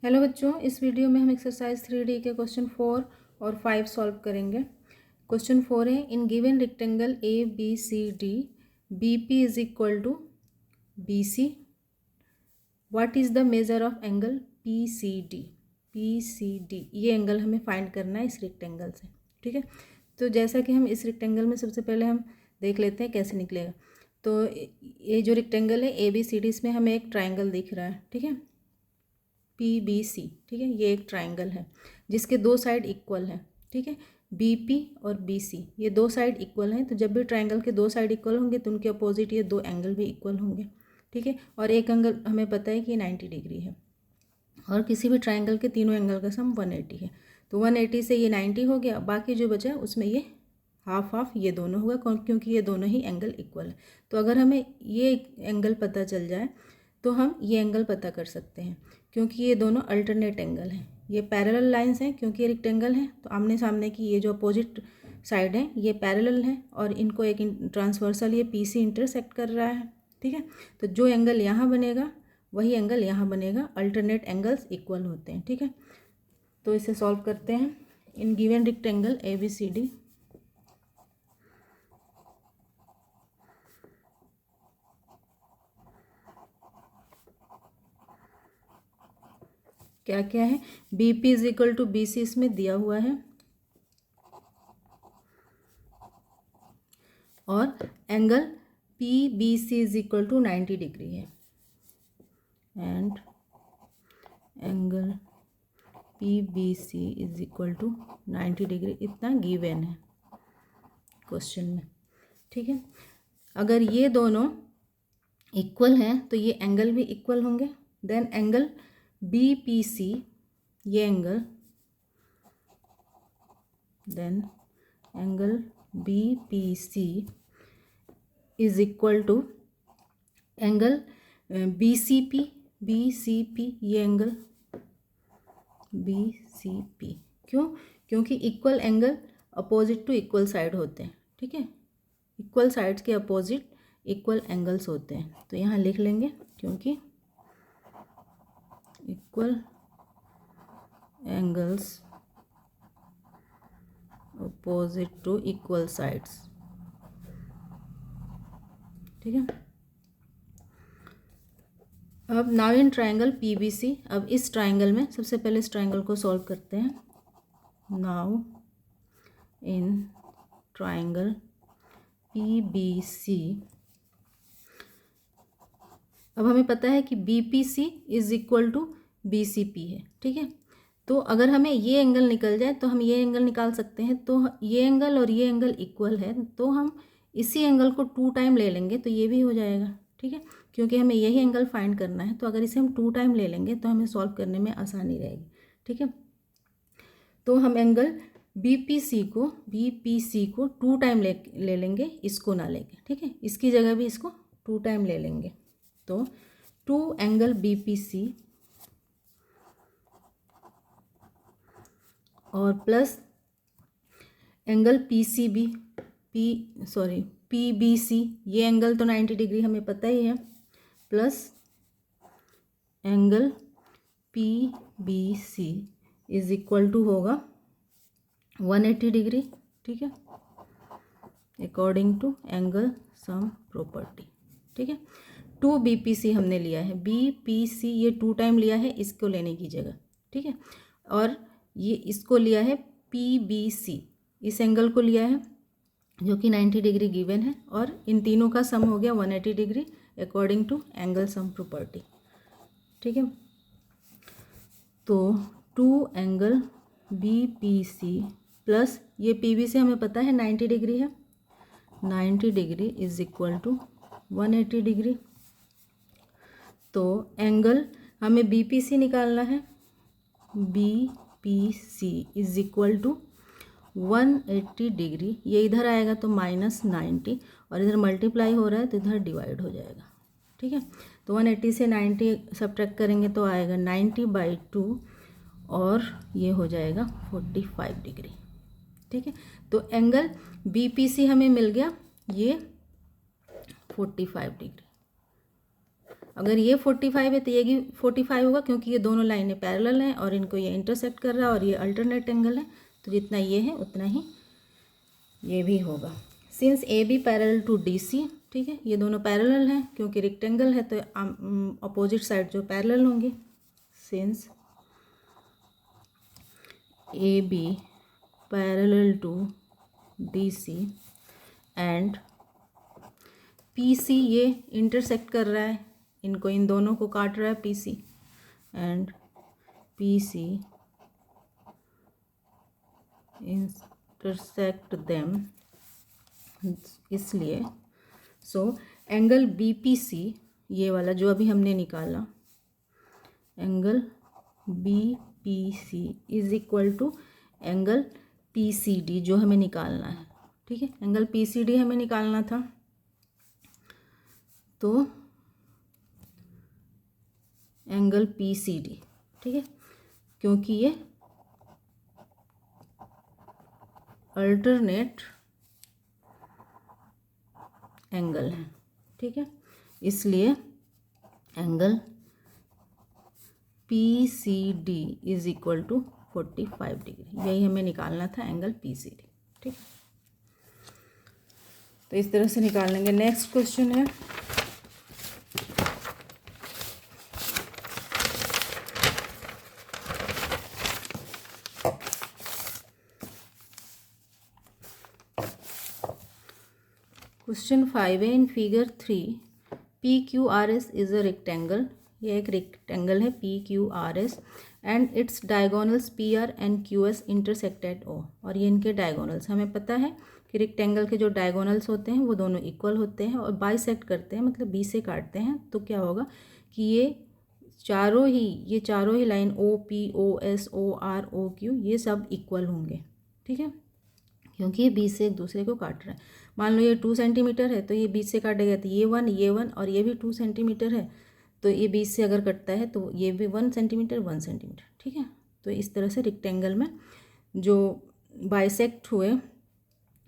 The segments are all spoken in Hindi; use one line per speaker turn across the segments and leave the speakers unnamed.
हेलो बच्चों, इस वीडियो में हम एक्सरसाइज 3D के क्वेश्चन 4 और 5 सॉल्व करेंगे। क्वेश्चन 4 है, in given rectangle A B C D B P is equal to B C, what is the measure of angle P C D. P C D ये एंगल हमें फाइंड करना है इस रेक्टेंगल से। ठीक है, तो जैसा कि हम इस रेक्टेंगल में सबसे पहले हम देख लेते हैं कैसे निकलेगा। तो ये जो रेक्टेंगल है ए बी सी डी, इसमें हमें एक ट्राइंगल दिख रहा है। ठीक है, पी बी सी। ठीक है, ये एक ट्राइंगल है जिसके दो साइड इक्वल है। ठीक है, बी पी और बी सी ये दो साइड इक्वल हैं। तो जब भी ट्राइंगल के दो साइड इक्वल होंगे तो उनके अपोजिट ये दो एंगल भी इक्वल होंगे। ठीक है, और एक एंगल हमें पता है कि 90 डिग्री है, और किसी भी ट्राइंगल के तीनों एंगल का सम 180 है। तो 180 से ये 90 हो गया, बाकी जो बचा उसमें ये हाफ हाफ ये दोनों होगा, क्योंकि ये दोनों ही एंगल इक्वल है। तो अगर हमें ये एंगल पता चल जाए तो हम ये एंगल पता कर सकते हैं, क्योंकि ये दोनों अल्टरनेट एंगल हैं। ये पैरेलल लाइंस हैं, क्योंकि ये रेक्टेंगल है तो आमने सामने की ये जो अपोजिट साइड है ये पैरेलल है, और इनको एक ट्रांसवर्सल ये पी सी इंटरसेक्ट कर रहा है। ठीक है, तो जो एंगल यहाँ बनेगा वही एंगल यहाँ बनेगा। अल्टरनेट एंगल्स इक्वल होते हैं। ठीक है, तो इसे सॉल्व करते हैं। In given rectangle A B C D क्या क्या है, B P is equal to B C इसमें दिया हुआ है, और angle P B C is equal to 90 degree है, and angle P B C is equal to 90 degree, इतना गिवन है क्वेश्चन में। ठीक है, अगर ये दोनों इक्वल हैं तो ये एंगल भी इक्वल होंगे। Then angle B P C ये angle, then angle B P C is equal to angle B C P ये एंगल बी सी पी। क्यों? क्योंकि equal angle opposite to equal side होते हैं। ठीक है, इक्वल साइड्स के अपोजिट इक्वल एंगल्स होते हैं। तो यहाँ लिख लेंगे, क्योंकि equal angles opposite to equal sides. ठीक है, अब now in triangle P B C. अब इस ट्राइंगल में सबसे पहले इस ट्राइंगल को सॉल्व करते हैं। Now in triangle P B C, अब हमें पता है कि B P C is equal to B C P है। ठीक है, तो अगर हमें ये एंगल निकल जाए तो हम ये एंगल निकाल सकते हैं। तो ये एंगल और ये एंगल इक्वल है, तो हम इसी एंगल को 2 टाइम ले लेंगे तो ये भी हो जाएगा। ठीक है, क्योंकि हमें यही एंगल फाइंड करना है, तो अगर इसे हम 2 टाइम ले लेंगे तो हमें सॉल्व करने में आसानी रहेगी। ठीक है, तो हम एंगल बी पी सी को 2 टाइम ले लेंगे, इसको ना लेंगे। ठीक है, इसकी जगह भी इसको 2 टाइम ले लेंगे। तो 2 एंगल बी पी सी और plus angle P C B P B C, ये एंगल तो 90 डिग्री हमें पता ही है, plus angle P B C is equal to होगा 180 डिग्री। ठीक है, according to angle sum property. ठीक है, 2 बी पी सी हमने लिया है, बी पी सी ये 2 टाइम लिया है इसको लेने की जगह। ठीक है, और ये इसको लिया है पी बी सी, इस एंगल को लिया है जो कि 90 डिग्री गिवन है, और इन तीनों का सम हो गया 180 degree according to angle sum property. ठीक है, तो 2 angle B P C plus ये पी बी सी हमें पता है 90 डिग्री है, 90 degree is equal to 180 degree. तो एंगल हमें बी पी सी निकालना है, B P C is equal to 180 degree, ये इधर आएगा तो -90, और इधर मल्टीप्लाई हो रहा है तो इधर डिवाइड हो जाएगा। ठीक है, तो 180 से 90 सब्ट्रैक्ट करेंगे तो आएगा 90/2, और ये हो जाएगा 45 डिग्री। ठीक है, तो एंगल बी पी सी हमें मिल गया ये 45 डिग्री। अगर ये 45 है तो ये भी 45 होगा, क्योंकि ये दोनों लाइनें पैरेलल हैं और इनको ये इंटरसेक्ट कर रहा है और ये अल्टरनेट एंगल है, तो जितना ये है उतना ही ये भी होगा। Since A B parallel to D C, ठीक है, ये दोनों पैरेलल हैं क्योंकि रेक्टेंगल है तो अपोजिट साइड जो पैरेलल होंगे। Since A B parallel to D C and P C ये इंटरसेक्ट कर रहा है, इनको इन दोनों को काट रहा है P C, and P C intersect them, इसलिए so angle B P C, ये वाला जो अभी हमने निकाला, angle B P C is equal to angle P C D जो हमें निकालना है, ठीक है। एंगल पी सी डी हमें निकालना था, तो एंगल पी सी डी, ठीक है, क्योंकि ये अल्टरनेट एंगल है, ठीक है, इसलिए angle P C D is equal to 45 degree, यही हमें निकालना था एंगल पी सी डी, ठीक। तो इस तरह से निकाल लेंगे। नेक्स्ट क्वेश्चन है क्वेश्चन 5 है। In figure 3 P Q R S is a rectangle, ये एक रेक्टेंगल है P Q R S, and its diagonals P R and Q S intersect at O, और ये इनके डायगोनल्स, हमें पता है कि रेक्टेंगल के जो डायगोनल्स होते हैं वो दोनों इक्वल होते हैं और बाइसेक्ट करते हैं, मतलब बी से काटते हैं, तो क्या होगा कि ये चारों ही line O P O S O R O Q ये सब इक्वल होंगे, ठीक है, क्योंकि ये बीच से एक दूसरे को काट रहा है। मान लो ये 2 सेंटीमीटर है तो ये बीच से काटेगा, तो ये वन और ये भी 2 सेंटीमीटर है, तो ये बीच से अगर कटता है तो ये भी 1 सेंटीमीटर, ठीक है। तो इस तरह से रेक्टेंगल में जो बाइसेक्ट हुए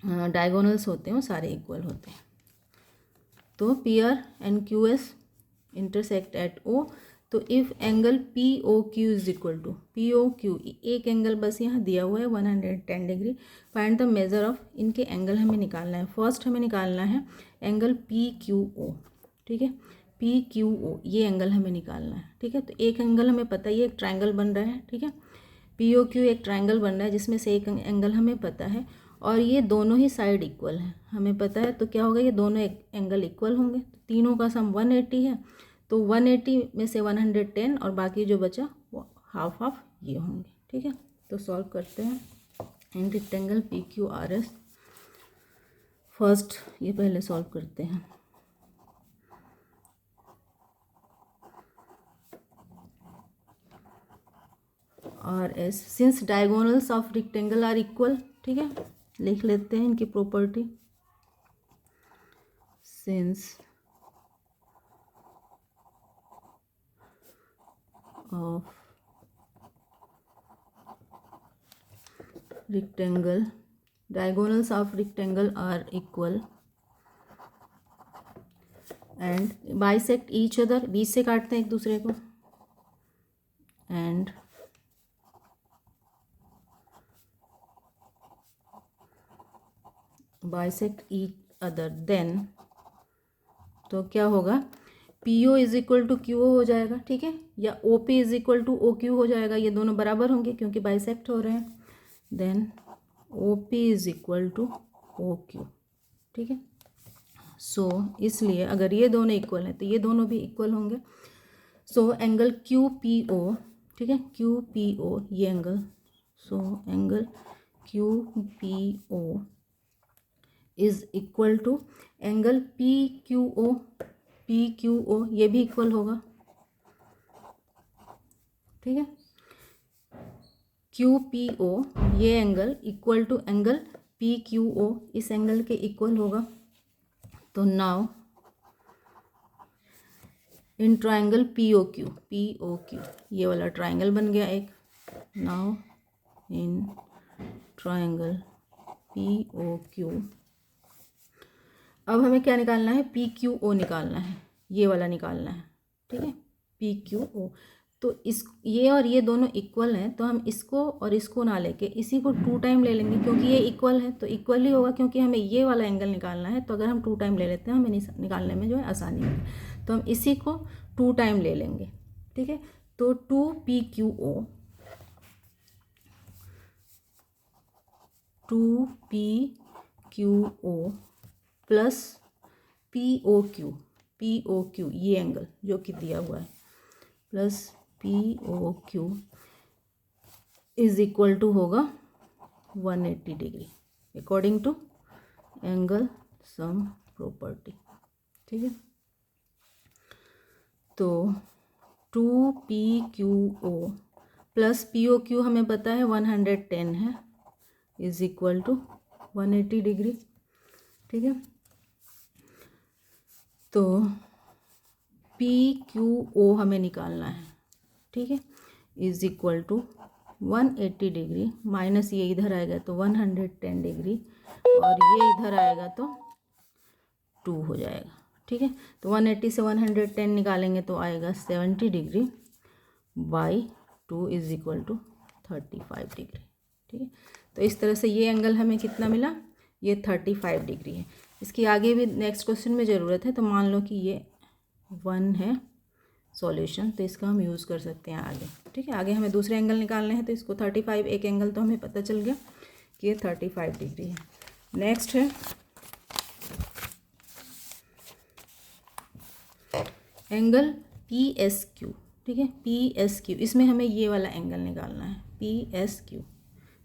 डायगोनल्स होते हैं वो सारे इक्वल होते हैं। तो P R and Q S intersect at O, तो if angle P O Q is equal to P O Q, एक एंगल बस यहाँ दिया हुआ है 110 degree, find the measure of, इनके एंगल हमें निकालना है। फर्स्ट हमें निकालना है एंगल पी क्यू ओ, ठीक है, पी क्यू ओ ये एंगल हमें निकालना है, ठीक है। तो एक एंगल हमें पता ही है, एक ट्राइंगल बन रहा है, ठीक है, पी ओ क्यू एक ट्राइंगल बन रहा है जिसमें से एक एंगल हमें पता है और ये दोनों ही साइड इक्वल है हमें पता है, तो क्या होगा ये दोनों एंगल इक्वल होंगे, तो तीनों का सम 180 है, तो 180 में से 110 और बाकी जो बचा वो हाफ हाफ ये होंगे, ठीक है। तो सॉल्व करते हैं in rectangle P Q R S. First ये पहले सॉल्व करते हैं, R S, since diagonals of rectangle are equal, ठीक है, लिख लेते हैं इनकी property, since of rectangle, diagonals of rectangle are equal and bisect each other, बीच से काटते हैं एक दूसरे को, and bisect each other, then तो क्या होगा P O is equal to Q O हो जाएगा, ठीक है, या O P is equal to O Q हो जाएगा, ये दोनों बराबर होंगे क्योंकि बाइसेक्ट हो रहे हैं, then O P is equal to O Q, ठीक है। सो इसलिए अगर ये दोनों इक्वल हैं तो ये दोनों भी इक्वल होंगे। So angle Q P O, ठीक है, क्यू पी ओ ये angle, so angle Q P O is equal to angle P Q O, P Q O ये भी इक्वल होगा, ठीक है, क्यू पी ओ ये angle equal to angle P Q O इस एंगल के इक्वल होगा। तो now in triangle P O Q ये वाला ट्राइंगल बन गया एक, now in triangle P O Q अब हमें क्या निकालना है, पी क्यू ओ निकालना है, ये वाला निकालना है, ठीक है, PQO। तो इस ये और ये दोनों इक्वल हैं, तो हम इसको और इसको ना लेके इसी को 2 टाइम ले लेंगे, क्योंकि ये इक्वल है तो इक्वल ही होगा, क्योंकि हमें ये वाला एंगल निकालना है। तो अगर हम 2 टाइम ले लेते हैं हमें निकालने में जो है आसानी होगी। तो हम इसी को 2 टाइम ले लेंगे, ठीक है। तो 2PQO प्लस POQ ये एंगल जो कि दिया हुआ है, plus POQ is equal to होगा 180 degree according to angle sum property, ठीक है। तो 2PQO प्लस POQ हमें पता है 110 है, इज इक्वल टू 180 डिग्री, ठीक है। तो PQO हमें निकालना है, ठीक है, is equal to 180 degree minus ये इधर आएगा तो 110 डिग्री और ये इधर आएगा तो 2 हो जाएगा, ठीक है। तो 180 से 110 निकालेंगे तो आएगा 70 degree by 2 is equal to 35 degree, ठीक है। तो इस तरह से ये एंगल हमें कितना मिला, ये 35 डिग्री है। इसकी आगे भी नेक्स्ट क्वेश्चन में ज़रूरत है, तो मान लो कि ये 1 है सॉल्यूशन, तो इसका हम यूज़ कर सकते हैं आगे, ठीक है। आगे हमें दूसरे एंगल निकालने हैं, तो इसको 35 एक एंगल तो हमें पता चल गया कि ये 35 डिग्री है। नेक्स्ट है एंगल PSQ, ठीक है, PSQ। इसमें हमें ये वाला एंगल निकालना है, PSQ।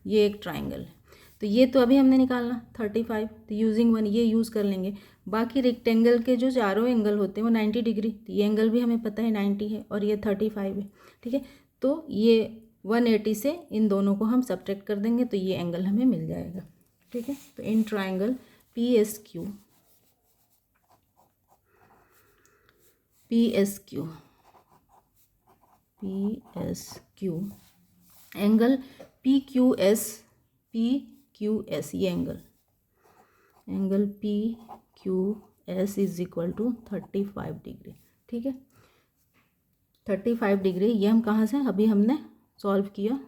ये एक ट्राइंगल है, तो ये तो अभी हमने निकालना 35, तो यूजिंग 1 ये यूज़ कर लेंगे। बाकी रेक्टेंगल के जो चारों एंगल होते हैं वो 90 डिग्री, तो ये एंगल भी हमें पता है 90 है और ये 35 है, ठीक है। तो ये 180 से इन दोनों को हम सब्ट्रैक्ट कर देंगे तो ये एंगल हमें मिल जाएगा, ठीक है। तो in triangle PSQ angle PQS ये angle PQS is equal to 35 degree, ठीक है। 35 डिग्री ये हम कहाँ से अभी हमने सॉल्व किया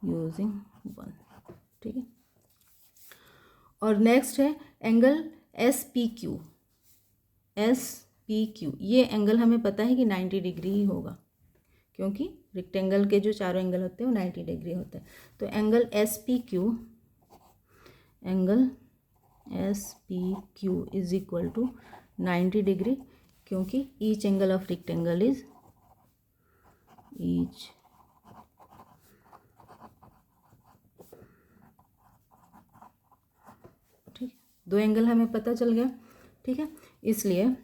यूजिंग 1, ठीक है। और नेक्स्ट है एंगल SPQ। ये एंगल हमें पता है कि 90 डिग्री ही होगा, क्योंकि रेक्टेंगल के जो चारों एंगल होते हैं वो 90 डिग्री होते हैं। तो angle SPQ is equal to 90 degree, क्योंकि each angle of rectangle is ठीक, 2 एंगल हमें पता चल गया, ठीक है। इसलिए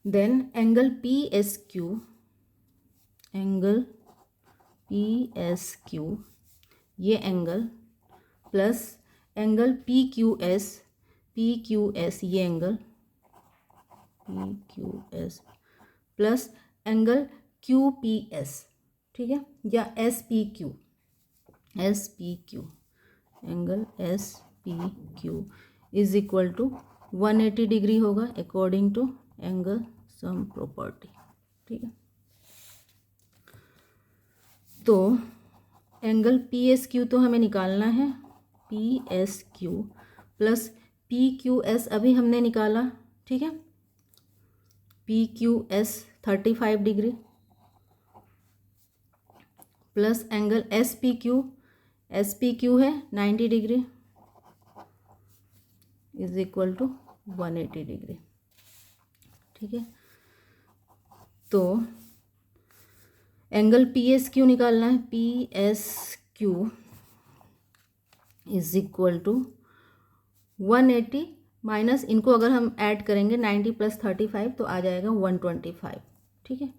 देन एंगल PSQ ये एंगल प्लस एंगल PQS ये angle PQS plus angle QPS, ठीक है, या SPQ angle SPQ is equal to 180 degree होगा according to angle sum property, ठीक है। तो एंगल PSQ तो हमें निकालना है, PSQ प्लस PQS अभी हमने निकाला, ठीक है। PQS 35 degree plus angle SPQ है 90 degree is equal to 180 degree, ठीक है। तो एंगल PSQ निकालना है, PSQ is equal to 180 minus इनको अगर हम ऐड करेंगे 90 प्लस 35 तो आ जाएगा 125, ठीक है।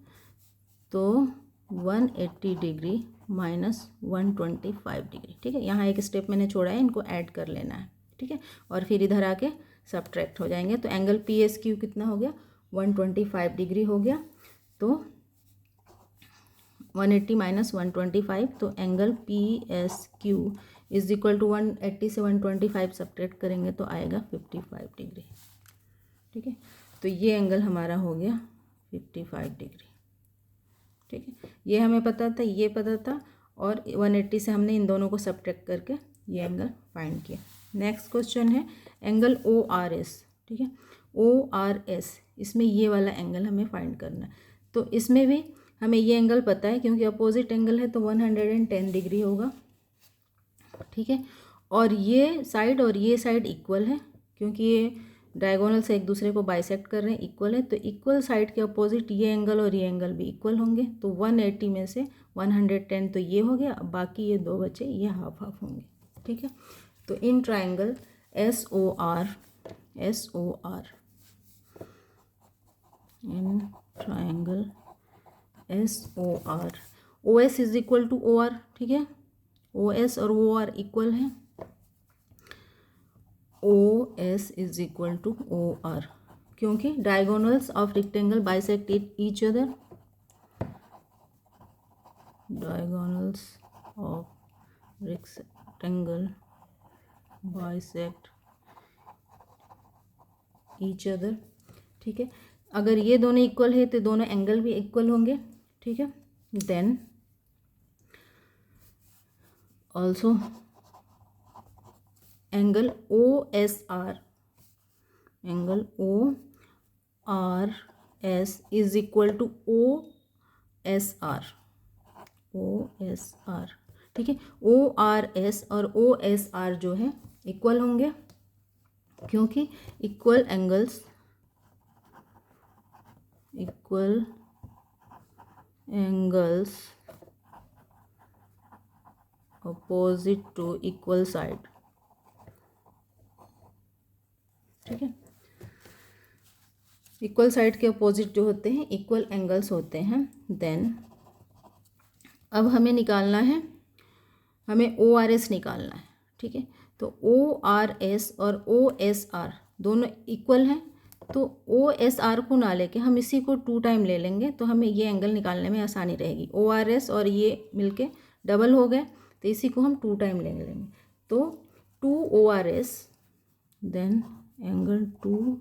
तो 180 डिग्री माइनस 125 डिग्री, ठीक है। यहाँ एक स्टेप मैंने छोड़ा है, इनको ऐड कर लेना है, ठीक है, और फिर इधर आके सब्ट्रैक्ट हो जाएंगे। तो एंगल PSQ कितना हो गया, 125 डिग्री हो गया। तो 180 माइनस 125, तो angle PSQ is equal to 180 से 125 सब्ट्रैक्ट करेंगे तो आएगा 55 डिग्री, ठीक है। तो ये एंगल हमारा हो गया 55 डिग्री। ठीक है, ये हमें पता था, ये पता था, और 180 से हमने इन दोनों को सब्ट्रैक्ट करके ये एंगल फाइंड किया। नेक्स्ट क्वेश्चन है एंगल ओ आर एस। ठीक है, ओ आर एस, इसमें ये वाला एंगल हमें फाइंड करना है। तो इसमें भी हमें ये एंगल पता है क्योंकि अपोजिट एंगल है, तो 110 डिग्री होगा। ठीक है, और ये साइड इक्वल है क्योंकि ये डायगोनल से एक दूसरे को बाइसेक्ट कर रहे हैं, इक्वल है, तो इक्वल साइड के अपोजिट ये एंगल और ये एंगल भी इक्वल होंगे। तो 180 में से 110 तो ये हो गया, अब बाकी ये दो बचे, ये हाफ हाफ होंगे। ठीक है, तो in triangle S O R, in triangle S O R, O S is equal to O R. ठीक है, ओ एस और ओ आर इक्वल है, O S is equal to O R, क्योंकि diagonals of rectangle bisect each other, diagonals of rectangle bisect each other. ठीक है, अगर ये दोनों इक्वल है तो दोनों एंगल भी इक्वल होंगे। ठीक है, then also angle O S R, angle O R S is equal to O S R, O S R. ठीक है, ओ आर एस और ओ एस आर जो है इक्वल होंगे क्योंकि equal angles opposite to equal side. ठीक है, इक्वल साइड के अपोजिट जो होते हैं इक्वल एंगल्स होते हैं। देन अब हमें निकालना है, हमें ओ आर एस निकालना है। ठीक है, तो ओ आर एस और ओ एस आर दोनों इक्वल हैं, तो ओ एस आर को ना लेके हम इसी को 2 टाइम ले लेंगे, तो हमें ये एंगल निकालने में आसानी रहेगी। ओ आर एस और ये मिलके डबल हो गए, तो इसी को हम 2 टाइम ले लेंगे, तो 2 O R S, then angle 2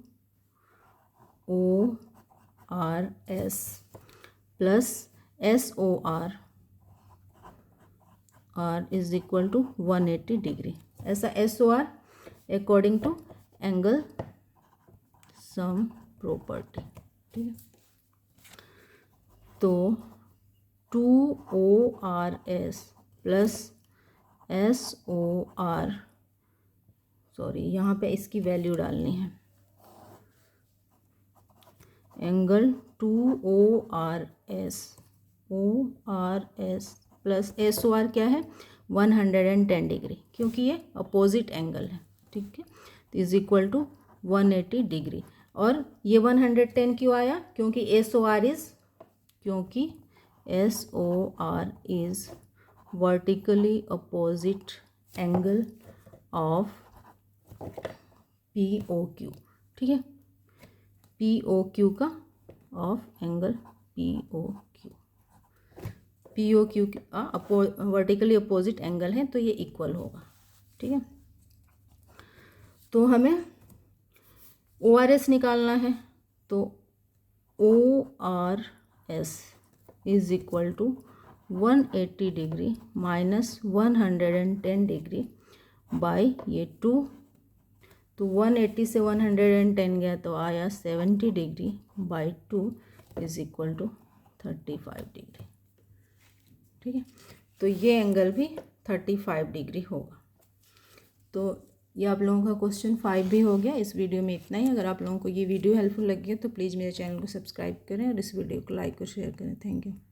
O R S plus S O R is equal to 180 degree. ऐसा S O R according to angle sum property. ठीक है, तो 2 O R S plus S O R, sorry यहाँ पे इसकी वैल्यू डालनी है, angle 2 O R S plus S O R क्या है 110 डिग्री, क्योंकि ये अपोजिट एंगल है। ठीक है, तो इज इक्वल टू 180 डिग्री। और ये 110 क्यों आया, क्योंकि S O R is vertically opposite angle of P O Q. ठीक है, पी ओ क्यू का of angle P O Q का वर्टिकली अपोजिट एंगल है, तो ये इक्वल होगा। ठीक है, तो हमें ओ आर एस निकालना है, तो O R S is equal to 180 degree minus 110 degree by ये 2, तो 180 से 110 गया तो आया 70 degree by 2 is equal to 35 degree. ठीक है, तो ये एंगल भी 35 डिग्री होगा। तो ये आप लोगों का क्वेश्चन 5 भी हो गया। इस वीडियो में इतना ही। अगर आप लोगों को ये वीडियो हेल्पफुल लगी है तो प्लीज़ मेरे चैनल को सब्सक्राइब करें और इस वीडियो को लाइक और शेयर करें। Thank you.